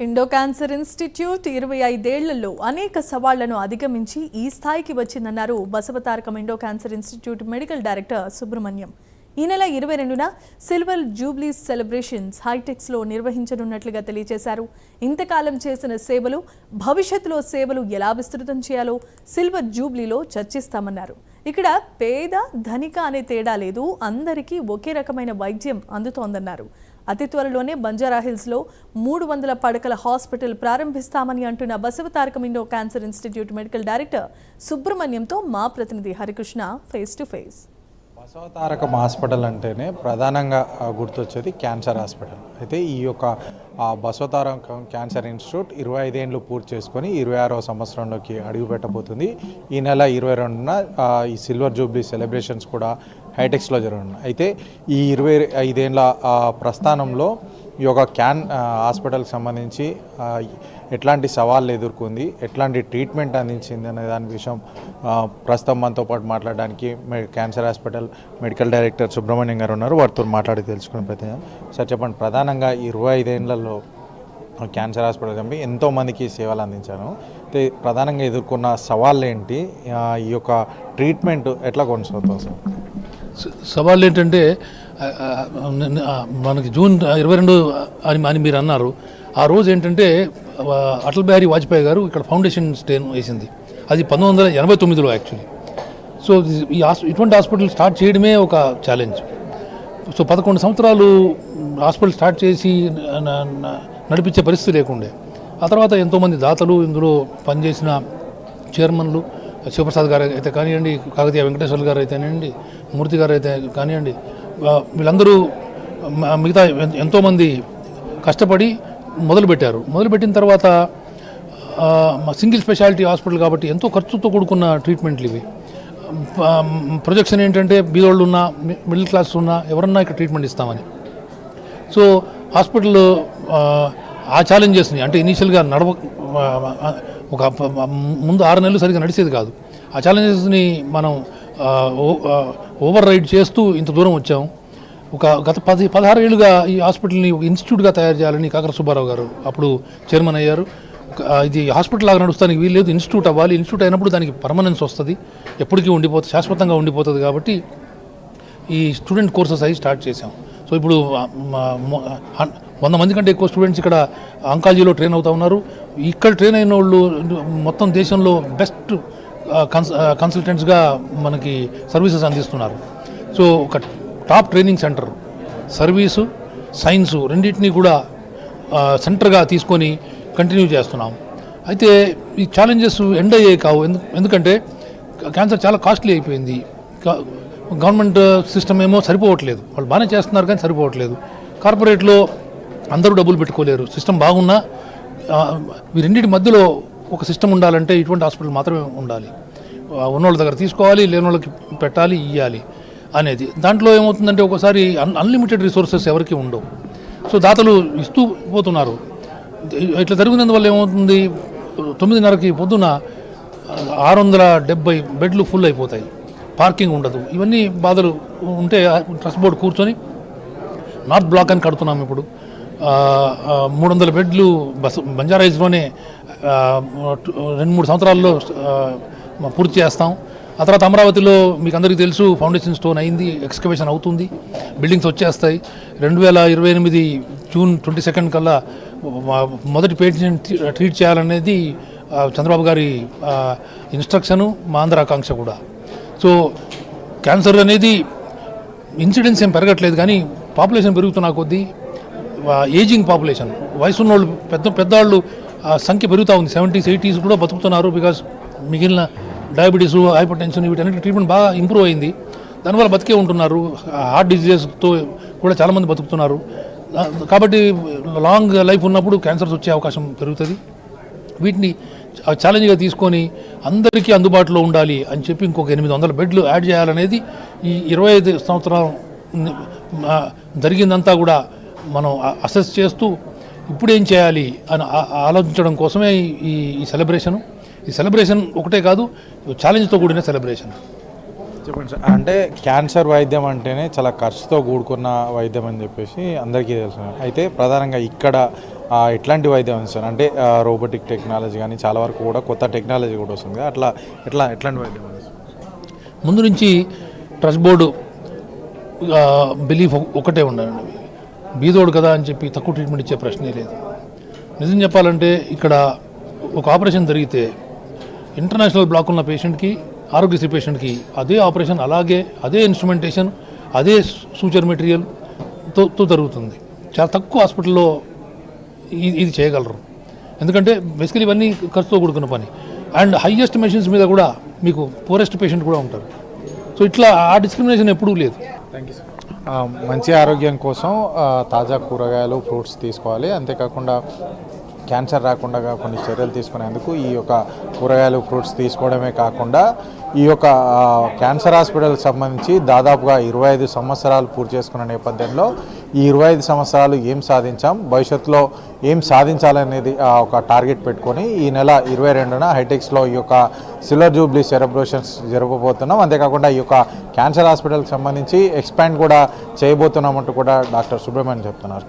Indo cancer institute 25 ఏళ్లలో అనేక సవాళ్లను అధిగమించి ఈ స్థాయికి వచ్చిందన్నారు Basavatarakam Indo cancer institute medical director Subrahmanyam. ఈ నెల 22న సిల్వర్ జూబ్లీ సెలబ్రేషన్స్ హైటెక్స్లో నిర్వహించనున్నట్లుగా తెలియజేశారు. ఇంతకాలం చేసిన సేవలు, భవిష్యత్తులో సేవలు ఎలా విస్తృతం చేయాలో సిల్వర్ జూబ్లీలో చర్చిస్తామన్నారు. ఇక్కడ పేద ధనిక అనే తేడా లేదు, అందరికీ ఒకే రకమైన వైద్యం అందుతోందన్నారు. అతి త్వరలోనే బంజారాహిల్స్లో 300 పడకల హాస్పిటల్ ప్రారంభిస్తామని అంటున్న Basavatarakam Indo cancer institute medical director సుబ్రహ్మణ్యంతో మా ప్రతినిధి Harikrishna face to face. Basavatarakam hospital అంటేనే ప్రధానంగా గుర్తొచ్చేది క్యాన్సర్ హాస్పిటల్. అయితే ఈ యొక్క బసవతారకం క్యాన్సర్ ఇన్స్టిట్యూట్ 25 ఏళ్ళు పూర్తి చేసుకొని 26వ సంవత్సరంలోకి అడుగుపెట్టబోతుంది. ఈ నెల 22న ఈ సిల్వర్ జూబ్లీ సెలబ్రేషన్స్ కూడా హైటెక్స్లో జరగనున్నాయి. అయితే ఈ 25 ఏళ్ళ ప్రస్థానంలో ఈ యొక్క హాస్పిటల్కి సంబంధించి ఎట్లాంటి సవాళ్ళు ఎదుర్కొంది, ఎట్లాంటి ట్రీట్మెంట్ అందించింది అనే దాని విషయం ప్రస్తుతం మనతో పాటు మాట్లాడడానికి cancer hospital medical director Subrahmanyam గారు ఉన్నారు. వారితో మాట్లాడి తెలుసుకునే ప్రయత్నం. సార్ చెప్పండి, ప్రధానంగా 25 ఏళ్లలో క్యాన్సర్ హాస్పిటల్ కంపెనీ ఎంతోమందికి సేవలు అందించాను. అయితే ప్రధానంగా ఎదుర్కొన్న సవాళ్ళు ఏంటి, ఈ యొక్క ట్రీట్మెంట్ ఎట్లా కొనసాగుతుంది సార్? సవాళ్ళు ఏంటంటే మనకి జూన్ 22 అని మీరు అన్నారు. ఆ రోజు ఏంటంటే అటల్ బిహారీ వాజ్పేయి గారు ఇక్కడ ఫౌండేషన్ స్టేన్ వేసింది. అది 1989లో యాక్చువల్లీ. సో ఇటువంటి హాస్పిటల్ స్టార్ట్ చేయడమే ఒక ఛాలెంజ్. సో 11 సంవత్సరాలు హాస్పిటల్ స్టార్ట్ చేసి నడిపించే పరిస్థితి లేకుండే. ఆ తర్వాత ఎంతోమంది దాతలు, ఇందులో పనిచేసిన చైర్మన్లు, శివప్రసాద్ గారు అయితే కానివ్వండి, కాకతీయ వెంకటేశ్వర్లు గారు అయితేనండి, మూర్తి గారు అయితే కానివ్వండి, వీళ్ళందరూ మిగతా ఎంతోమంది కష్టపడి మొదలుపెట్టారు. మొదలుపెట్టిన తర్వాత సింగిల్ స్పెషాలిటీ హాస్పిటల్ కాబట్టి ఎంతో ఖర్చుతో కూడుకున్న ట్రీట్మెంట్లు ఇవి. ప్రొజెక్షన్ ఏంటంటే బీదోళ్ళు ఉన్నా, మిడిల్ క్లాస్ ఉన్నా ఎవరన్నా ఇక్కడ ట్రీట్మెంట్ ఇస్తామని. సో హాస్పిటల్ ఆ ఛాలెంజెస్ని, అంటే ఇనీషియల్గా ఒక ముందు 6 నెలలు సరిగ్గా నడిచేది కాదు. ఆ ఛాలెంజెస్ని మనం ఓవర్ రైడ్ చేస్తూ ఇంత దూరం వచ్చాం. గత 16 ఏళ్ళుగా ఈ హాస్పిటల్ని ఒక ఇన్స్టిట్యూట్గా తయారు చేయాలని కాకర సుబ్బారావు గారు అప్పుడు చైర్మన్ అయ్యారు. ఇది హాస్పిటల్ లాగా నడుస్తానికి వీలు లేదు, ఇన్స్టిట్యూట్ అవ్వాలి. ఇన్స్టిట్యూట్ అయినప్పుడు దానికి పర్మనెన్స్ వస్తుంది, ఎప్పటికీ ఉండిపోతుంది, శాశ్వతంగా ఉండిపోతుంది. కాబట్టి ఈ స్టూడెంట్ కోర్సెస్ అవి స్టార్ట్ చేసాం. సో ఇప్పుడు 100 మంది కంటే ఎక్కువ స్టూడెంట్స్ ఇక్కడ ఆంకాలజీలో ట్రైన్ అవుతూ ఉన్నారు. ఇక్కడ ట్రైన్ అయిన వాళ్ళు మొత్తం దేశంలో బెస్ట్ కన్సల్టెంట్స్గా మనకి సర్వీసెస్ అందిస్తున్నారు. సో ఒక top training centre, service, science రెండింటినీ కూడా సెంటర్గా తీసుకొని కంటిన్యూ చేస్తున్నాం. అయితే ఈ ఛాలెంజెస్ ఎండ్ అయ్యాయి కావు. ఎందుకంటే క్యాన్సర్ చాలా కాస్ట్లీ అయిపోయింది. గవర్నమెంట్ సిస్టమ్ ఏమో సరిపోవట్లేదు, వాళ్ళు బాగానే చేస్తున్నారు కానీ సరిపోవట్లేదు. కార్పొరేట్లో అందరూ డబ్బులు పెట్టుకోలేరు. సిస్టమ్ బాగున్నా వీరింటిటి మధ్యలో ఒక సిస్టమ్ ఉండాలంటే ఇటువంటి హాస్పిటల్ మాత్రమే ఉండాలి. ఉన్నోళ్ళ దగ్గర తీసుకోవాలి, లేని వాళ్ళకి పెట్టాలి, ఇవ్వాలి అనేది. దాంట్లో ఏమవుతుందంటే ఒకసారి అన్లిమిటెడ్ రిసోర్సెస్ ఎవరికి ఉండవు. సో దాతలు ఇస్తూ పోతున్నారు. ఇట్లా జరిగినందువల్ల ఏమవుతుంది, 9:30కి పొద్దున 670 బెడ్లు ఫుల్ అయిపోతాయి, పార్కింగ్ ఉండదు. ఇవన్నీ బాధలు ఉంటే ట్రస్ట్ బోర్డు కూర్చొని నార్త్ బ్లాక్ అని కడుతున్నాం. ఇప్పుడు 300 బెడ్లు బంజారాహిల్స్లోనే 2-3 సంవత్సరాల్లో పూర్తి చేస్తాం. ఆ తర్వాత అమరావతిలో మీకు అందరికీ తెలుసు ఫౌండేషన్ స్టోన్ అయింది, ఎక్స్కవేషన్ అవుతుంది, బిల్డింగ్స్ వచ్చేస్తాయి. 2028 జూన్ 22 కల్లా మొదటి పేషెంట్ ట్రీట్ చేయాలనేది చంద్రబాబు గారి ఇన్స్ట్రక్షను, మా అందరి ఆకాంక్ష కూడా. సో క్యాన్సర్ అనేది ఇన్సిడెన్స్ ఏం పెరగట్లేదు, కానీ పాపులేషన్ పెరుగుతున్న కొద్దీ ఏజింగ్ పాపులేషన్, వయసున్న వాళ్ళు, పెద్దవాళ్ళు సంఖ్య పెరుగుతూ ఉంది. 70s 80s కూడా బతుకుతున్నారు. బికాజ్ మిగిలిన డయాబెటీస్, హైపర్ టెన్షన్ వీటన్నిటి ట్రీట్మెంట్ బాగా ఇంప్రూవ్ అయింది. దానివల్ల బతికే ఉంటున్నారు. హార్ట్ డిజీజెస్తో కూడా చాలామంది బతుకుతున్నారు. కాబట్టి లాంగ్ లైఫ్ ఉన్నప్పుడు క్యాన్సర్స్ వచ్చే అవకాశం పెరుగుతుంది. వీటిని ఛాలెంజ్గా తీసుకొని అందరికీ అందుబాటులో ఉండాలి అని చెప్పి ఇంకొక 800 బెడ్లు యాడ్ చేయాలనేది ఈ 25 సంవత్సరాలు జరిగిందంతా కూడా మనం అసెస్ చేస్తూ ఇప్పుడేం చేయాలి అని ఆలోచించడం కోసమే ఈ సెలబ్రేషను. ఈ సెలబ్రేషన్ ఒకటే కాదు, ఛాలెంజ్తో కూడిన సెలబ్రేషన్. చెప్పండి సార్. అంటే క్యాన్సర్ వైద్యం అంటేనే చాలా ఖర్చుతో కూడుకున్న వైద్యం అని చెప్పేసి అందరికీ తెలుసు. అయితే ప్రధానంగా ఇక్కడ ఎట్లాంటి వైద్యం ఉంది సార్? అంటే రోబోటిక్ టెక్నాలజీ కానీ చాలా వరకు కూడా కొత్త టెక్నాలజీ కూడా వస్తుంది. ఎట్లాంటి వైద్యం ఉంది సార్? ముందు నుంచి ట్రస్ట్ బోర్డు బిలీఫ్ ఒకటే ఉండాలండి. బీదోడు కదా అని చెప్పి తక్కువ ట్రీట్మెంట్ ఇచ్చే ప్రశ్నే లేదు. నిజం చెప్పాలంటే ఇక్కడ ఒక ఆపరేషన్ జరిగితే ఇంటర్నేషనల్ బ్లాక్ ఉన్న పేషెంట్కి, ఆరోగ్యశ్రీ పేషెంట్కి అదే ఆపరేషన్, అలాగే అదే ఇన్స్ట్రుమెంటేషన్, అదే సూచర్ మెటీరియల్తో జరుగుతుంది. చాలా తక్కువ హాస్పిటల్లో ఇది చేయగలరు. ఎందుకంటే బేసికలీ ఇవన్నీ ఖర్చుతో కూడుకున్న పని. అండ్ హైయెస్ట్ మెషిన్స్ మీద కూడా మీకు పూరెస్ట్ పేషెంట్ కూడా ఉంటారు. సో ఇట్లా ఆ డిస్క్రిమినేషన్ ఎప్పుడూ లేదు. Thank you sir. మంచి ఆరోగ్యం కోసం తాజా కూరగాయలు, ఫ్రూట్స్ తీసుకోవాలి. అంతేకాకుండా క్యాన్సర్ రాకుండా కొన్ని చర్యలు తీసుకునేందుకు ఈ యొక్క కూరగాయలు, ఫ్రూట్స్ తీసుకోవడమే కాకుండా ఈ యొక్క క్యాన్సర్ హాస్పిటల్కి సంబంధించి దాదాపుగా 25 సంవత్సరాలు పూర్తి చేసుకున్న నేపథ్యంలో ఈ 25 సంవత్సరాలు ఏం సాధించాం, భవిష్యత్తులో ఏం సాధించాలనేది ఒక టార్గెట్ పెట్టుకొని ఈ నెల 22న హైటెక్స్లో ఈ యొక్క సిల్వర్ జూబ్లీ సెలబ్రేషన్స్ జరపబోతున్నాం. అంతేకాకుండా ఈ యొక్క క్యాన్సర్ హాస్పిటల్కి సంబంధించి ఎక్స్పాండ్ కూడా చేయబోతున్నామంటూ కూడా డాక్టర్ సుబ్రహ్మణ్యం చెప్తున్నారు.